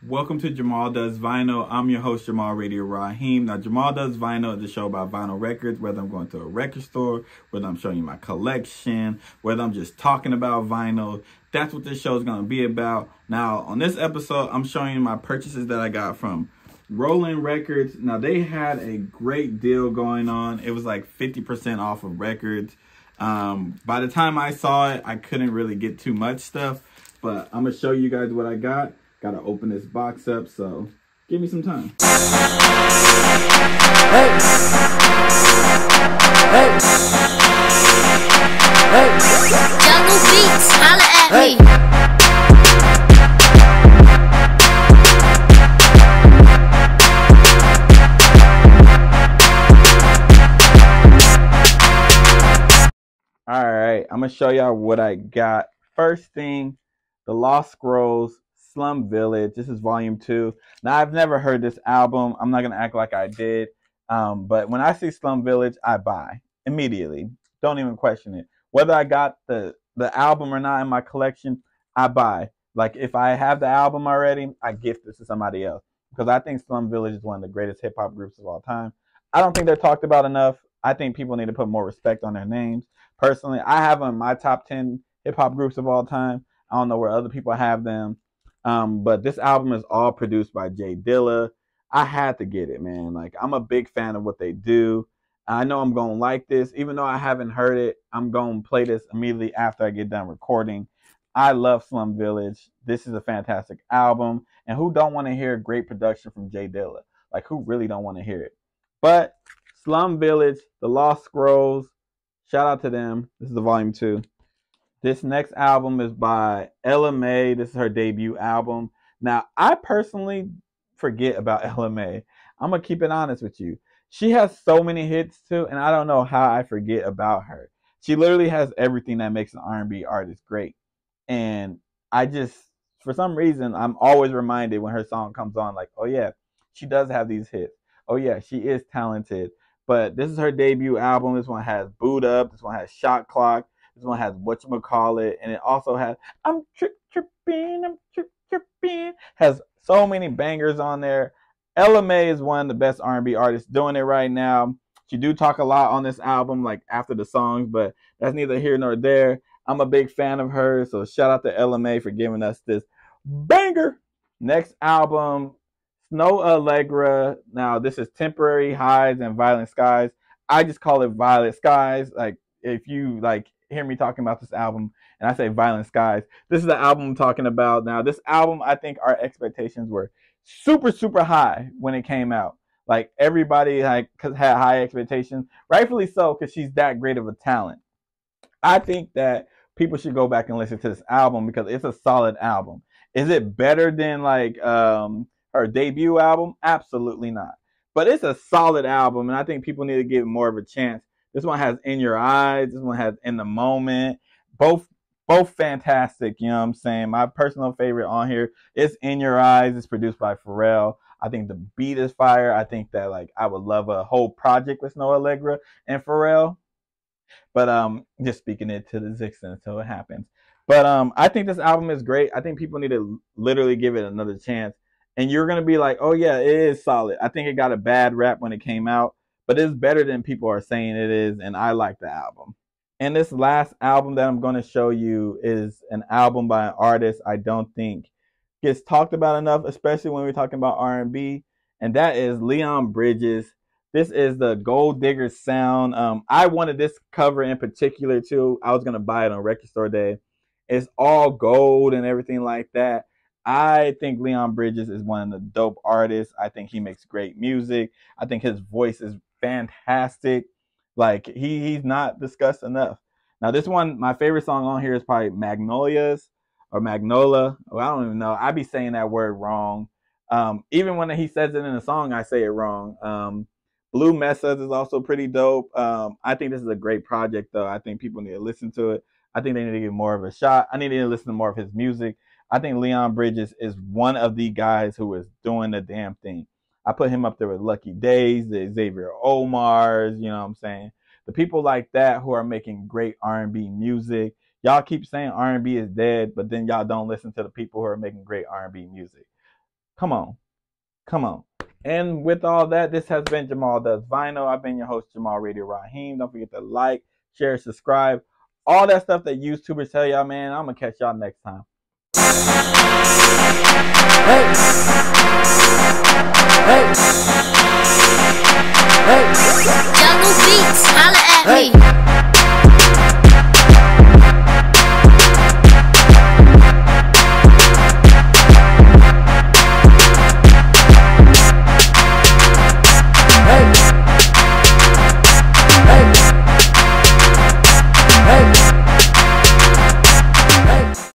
Welcome to Jamal Does Vinyl. I'm your host, Jamal Radio Raheem. Now, Jamal Does Vinyl is a show about vinyl records, whether I'm going to a record store, whether I'm showing you my collection, whether I'm just talking about vinyl. That's what this show is going to be about. Now, on this episode, I'm showing you my purchases that I got from Rollin Records. Now, they had a great deal going on. It was like 50% off of records. By the time I saw it, I couldn't really get too much stuff, but I'm going to show you guys what I got. Gotta open this box up, so give me some time. Hey. Hey. Hey. Jungle Beats, holla at Hey. me. All right, I'm gonna show y'all what I got. First thing, the Lost Scrolls Slum Village. This is volume 2. Now, I've never heard this album. I'm not gonna act like I did, but when I see Slum Village, I buy immediately. Don't even question it. Whether I got the album or not in my collection, I buy. Like, if I have the album already, I gift this to somebody else, because I think Slum Village is one of the greatest hip-hop groups of all time. I don't think they're talked about enough. I think people need to put more respect on their names. Personally, I have them in my top 10 hip-hop groups of all time. I don't know where other people have them. But this album is all produced by J Dilla. I had to get it, man. Like, I'm a big fan of what they do. I know I'm going to like this. Even though I haven't heard it, I'm going to play this immediately after I get done recording. I love Slum Village. This is a fantastic album. And who don't want to hear great production from J Dilla? Like, who really don't want to hear it? But Slum Village, The Lost Scrolls, shout out to them. This is the volume 2. This next album is by Ella Mai. This is her debut album. Now, I personally forget about Ella Mai. I'm going to keep it honest with you. She has so many hits too, and I don't know how I forget about her. She literally has everything that makes an R&B artist great. And I just, for some reason, I'm always reminded when her song comes on, like, oh yeah, she does have these hits. Oh yeah, she is talented. But this is her debut album. This one has Boot Up. This one has Shot Clock. This one has Whatchamacallit, and it also has I'm tripping, has so many bangers on there. Ella Mai is one of the best R&B artists doing it right now. She do talk a lot on this album, like after the songs, but that's neither here nor there. I'm a big fan of hers, so shout out to Ella Mai for giving us this banger. Next album, Snow Allegra. Now, this is Temporary Highs and Violent Skies. I just call it Violet Skies. Like, if you like hear me talking about this album and I say Violent Skies, this is the album I'm talking about. Now, this album, I think our expectations were super high when it came out. Like, everybody had high expectations, rightfully so, because she's that great of a talent. I think that people should go back and listen to this album because it's a solid album. Is it better than like her debut album? Absolutely not. But it's a solid album, and I think people need to give it more of a chance. This one has In Your Eyes. This one has In the Moment. Both fantastic, you know what I'm saying? My personal favorite on here is In Your Eyes. It's produced by Pharrell. I think the beat is fire. I think that, like, I would love a whole project with Snow Allegra and Pharrell. But just speaking it to the existence until it happens. But I think this album is great. I think people need to literally give it another chance. And you're going to be like, oh yeah, it is solid. I think it got a bad rap when it came out, but it's better than people are saying it is, and I like the album. And this last album that I'm going to show you is an album by an artist I don't think gets talked about enough, especially when we're talking about R&B, and that is Leon Bridges. This is the Gold Digger Sound. I wanted this cover in particular too. I was going to buy it on Record Store Day. It's all gold and everything like that. I think Leon Bridges is one of the dope artists. I think he makes great music. I think his voice is fantastic. Like, he's not discussed enough. Now, this one, my favorite song on here is probably Magnolias or Magnola. Well, I don't even know. I be saying that word wrong. Even when he says it in a song, I say it wrong. Blue Mesas is also pretty dope. I think this is a great project, though. I think people need to listen to it. I think they need to give more of a shot. I need to listen to more of his music. I think Leon Bridges is one of the guys who is doing the damn thing. I put him up there with Lucky Days, the Xavier Omars, you know what I'm saying? The people like that who are making great R&B music. Y'all keep saying R&B is dead, but then y'all don't listen to the people who are making great R&B music. Come on. Come on. And with all that, this has been Jamal Does Vinyl. I've been your host, Jamal Radio Raheem. Don't forget to like, share, subscribe. All that stuff that YouTubers tell y'all, man. I'm going to catch y'all next time. Hey. Hey. Hey.